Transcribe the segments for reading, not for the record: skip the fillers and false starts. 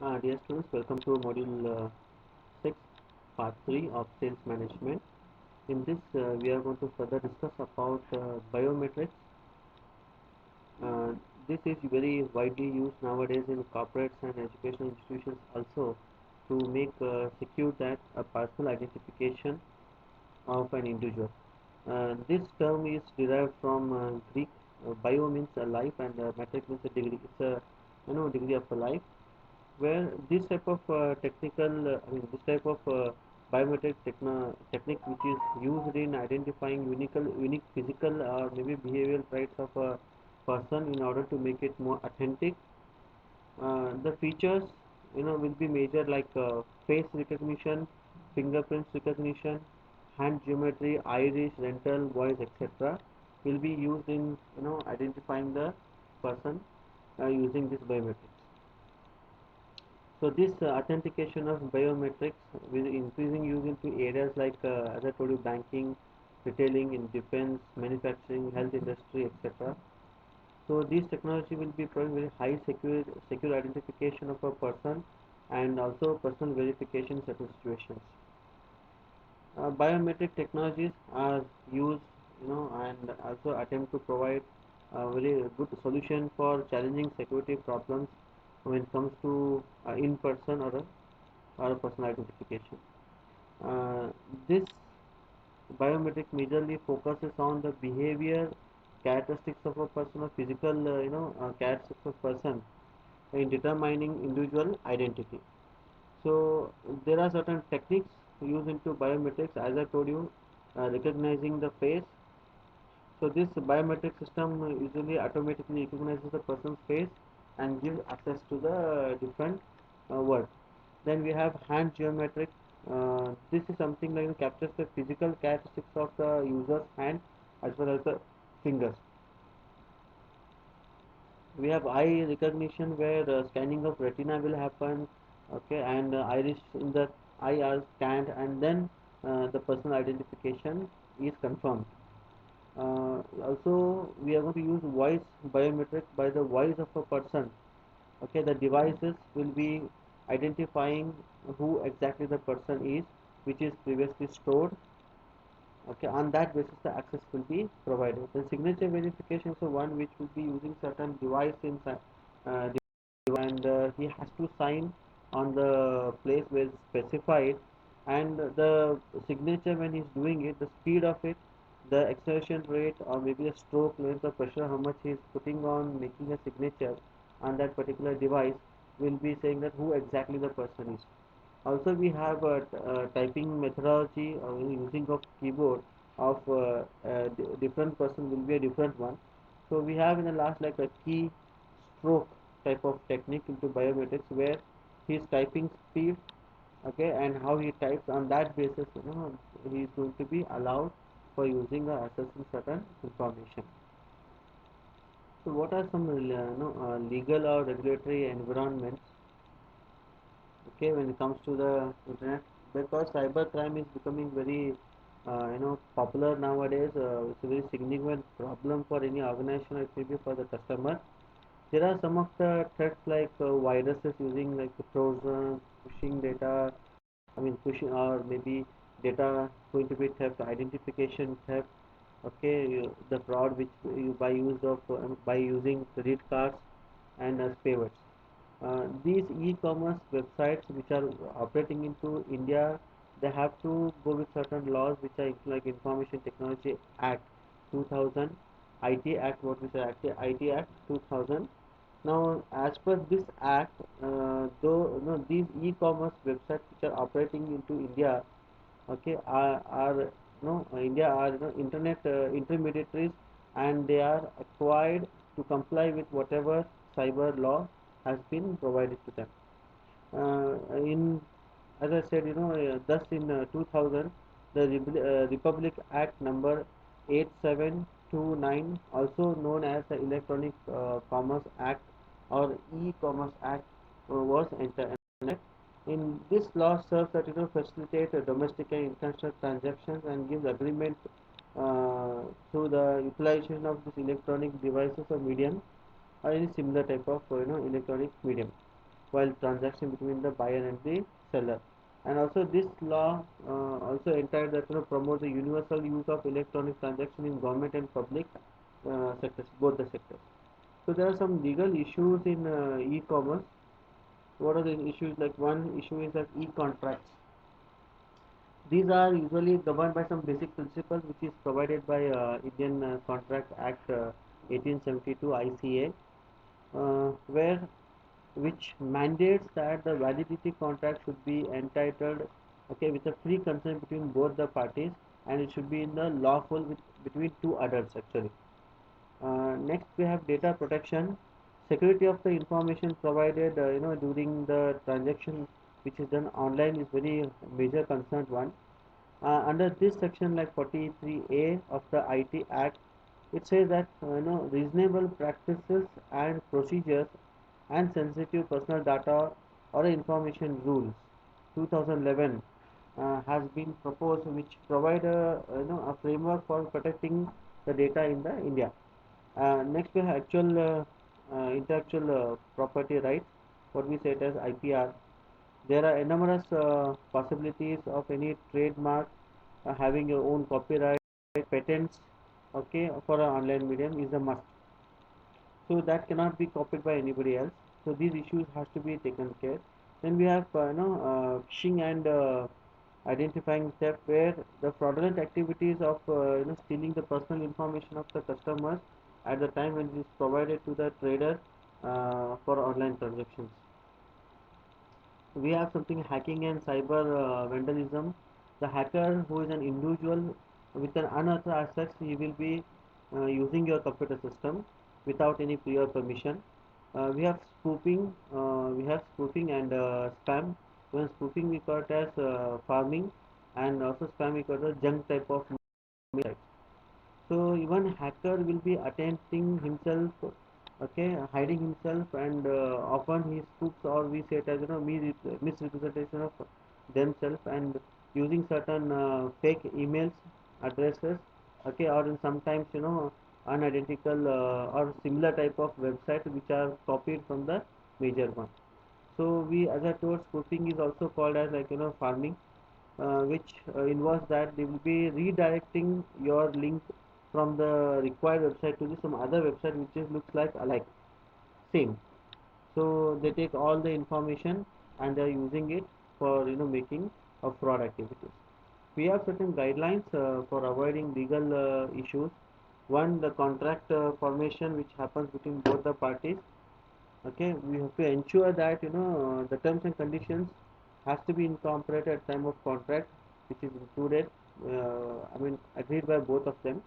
Dear students, welcome to module 6, part 3 of sales management. In this, we are going to further discuss about biometrics. Uh, this is very widely used nowadays in corporates and educational institutions also to make secure that a personal identification of an individual. This term is derived from Greek. Bio means a life and metric means a degree. It's a degree of a life where this type of this type of biometric technique which is used in identifying unique physical or maybe behavioral traits of a person in order to make it more authentic. The features will be major like face recognition, fingerprints recognition, hand geometry, iris, dental, voice, etc. will be used in identifying the person using this biometrics. So this authentication of biometrics with increasing use into areas like, as I told you, banking, retailing, in defense, manufacturing, health industry, etc. So this technology will be providing very high secure identification of a person and also personal verification in certain situations. Biometric technologies are used, and also attempt to provide a very good solution for challenging security problems when it comes to in-person or a personal identification. Uh, this biometric majorly focuses on the behavior characteristics of a person or physical, characteristics of person in determining individual identity. So there are certain techniques used into biometrics, as I told you, recognizing the face. So this biometric system usually automatically recognizes the person's face and gives access to the different world. Then we have hand geometric. This is something like captures the physical characteristics of the user's hand as well as the fingers. We have eye recognition where scanning of retina will happen, okay, and iris in the eye are scanned, and then the personal identification is confirmed. Also, we are going to use voice biometric by the voice of a person. Okay, the devices will be identifying who exactly the person is, which is previously stored. Okay, on that basis, the access will be provided. The signature verification is the one which will be using certain device inside, and he has to sign on the place where it's specified, and the signature when he's doing it, the speed of it, the acceleration rate, or maybe the stroke length, the pressure, how much he's putting on making a signature on that particular device will be saying that who exactly the person is. Also, we have a typing methodology using of keyboard of different person will be a different one. So we have in the last like a key stroke type of technique into biometrics where his typing speed, okay, and how he types on that basis, he is going to be allowed for using or accessing certain information. So what are some legal or regulatory environments, okay, when it comes to the internet, because cyber crime is becoming very popular nowadays. It's a very significant problem for any organization, or it may be for the customer. There are some of the threats like viruses using like the trojan, pushing data, pushing, or maybe data going to be theft, identification theft, okay, the fraud which you by use of by using credit cards and paywalls. These e-commerce websites which are operating into India, they have to go with certain laws which are like Information Technology Act 2000, IT Act, what we say IT Act 2000. Now, as per this act, though these e-commerce websites which are operating into India, okay, are India are internet intermediaries, and they are acquired to comply with whatever cyber law has been provided to them. In As I said, thus in 2000, the Republic Act number 8729, also known as the Electronic Commerce Act or E-Commerce Act, was enacted. In this law serves that facilitate domestic and international transactions and gives agreement through the utilization of this electronic devices or medium or any similar type of electronic medium. while transaction between the buyer and the seller. And also this law also entitled that promote the universal use of electronic transaction in government and public sectors, both the sectors. So there are some legal issues in e-commerce. What are the issues? Like one issue is that e-contracts. These are usually governed by some basic principles which is provided by Indian Contract Act 1872 ICA, where which mandates that the validity contract should be entitled, okay, with a free consent between both the parties, and it should be in the lawful between two adults actually. Next we have data protection. Security of the information provided during the transaction which is done online is very major concerned one. Under this section like 43A of the IT Act, it says that reasonable practices and procedures and sensitive personal data or information rules 2011 has been proposed, which provide a framework for protecting the data in the India. Next we have actual intellectual property rights, what we say it as IPR. There are numerous possibilities of any trademark having your own copyright, patents, okay, for an online medium is a must. So that cannot be copied by anybody else. So these issues has to be taken care. Then we have phishing and identifying theft, where the fraudulent activities of stealing the personal information of the customers at the time when it is provided to the trader for online transactions. We have something hacking and cyber vandalism. The hacker, who is an individual with an unauthorized access, he will be using your computer system without any prior permission. We have spoofing and spam. When spoofing we call it as farming, and also spam we call it junk type of sites. So even hacker will be attempting himself, okay, hiding himself, and often he spooks, or we say it as misrepresentation of themselves, and using certain fake emails addresses, okay, or in sometimes unidentical or similar type of website which are copied from the major one. So we, as I told, spoofing is also called as farming, which involves that they will be redirecting your link from the required website to some other website which is looks like alike, same. So they take all the information and they are using it for making of fraud activities. We have certain guidelines for avoiding legal issues. One, the contract formation which happens between both the parties. Okay, we have to ensure that the terms and conditions has to be incorporated at time of contract, which is included, agreed by both of them,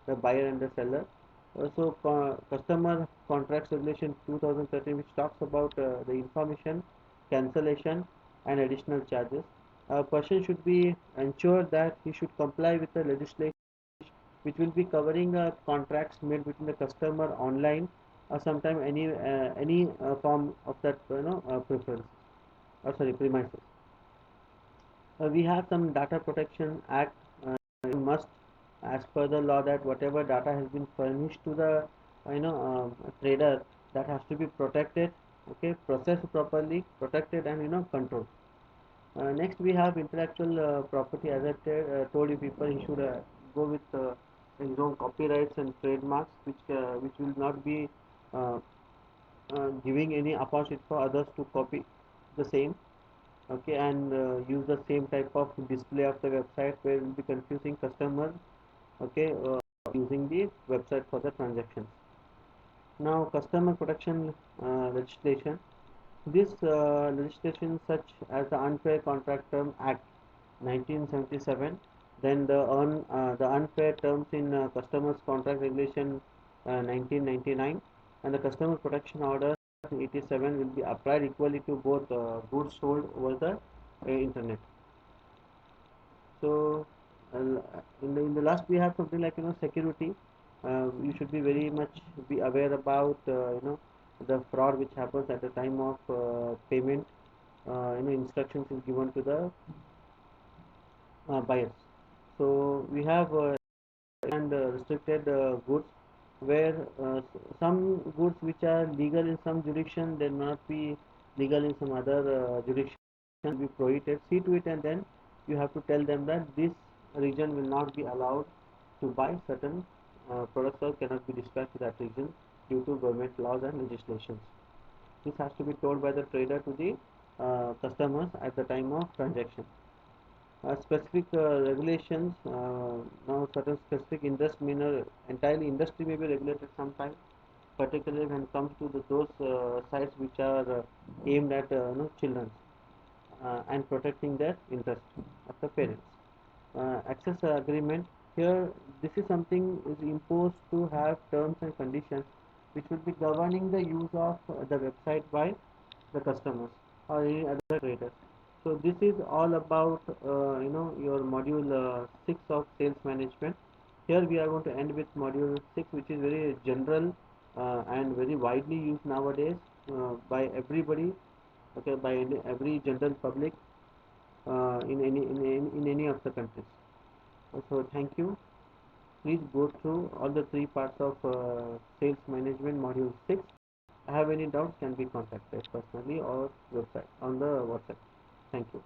the buyer and the seller. Also customer contracts regulation 2013, which talks about the information cancellation and additional charges. A person should be ensured that he should comply with the legislation which will be covering contracts made between the customer online, or sometime any form of that preference, or sorry, premises. We have some data protection act. You must, as per the law, that whatever data has been furnished to the trader, that has to be protected, okay, processed properly, protected, and controlled. Next we have intellectual property. As I told you, people, he should go with his own copyrights and trademarks, which will not be uh, giving any opportunity for others to copy the same, okay, and use the same type of display of the website, where will be confusing customers, okay, using the website for the transactions. Now customer protection legislation. This legislation, such as the Unfair Contract Term Act 1977, then the unfair terms in customers contract regulation 1999, and the customer protection order 87 will be applied equally to both goods sold over the internet. So in the last we have something like security. You should be very much be aware about the fraud which happens at the time of payment. Instructions is given to the buyers. So we have and restricted goods, where some goods which are legal in some jurisdiction, they may not be legal in some other jurisdiction will be prohibited. See to it, and then you have to tell them that this region will not be allowed to buy certain products or cannot be dispatched to that region due to government laws and legislations. This has to be told by the trader to the customers at the time of transaction. Specific regulations, now certain specific industry, entirely industry may be regulated sometime, particularly when it comes to those sites which are aimed at children and protecting their interest of the parents. Access agreement, here this is something is imposed to have terms and conditions which will be governing the use of the website by the customers or any other traders. So this is all about your module 6 of sales management. Here we are going to end with module 6, which is very general and very widely used nowadays by everybody, okay, by every general public in any of the countries. So thank you. Please go through all the three parts of sales management module 6. Have any doubts can be contacted personally or website on the WhatsApp. Thank you.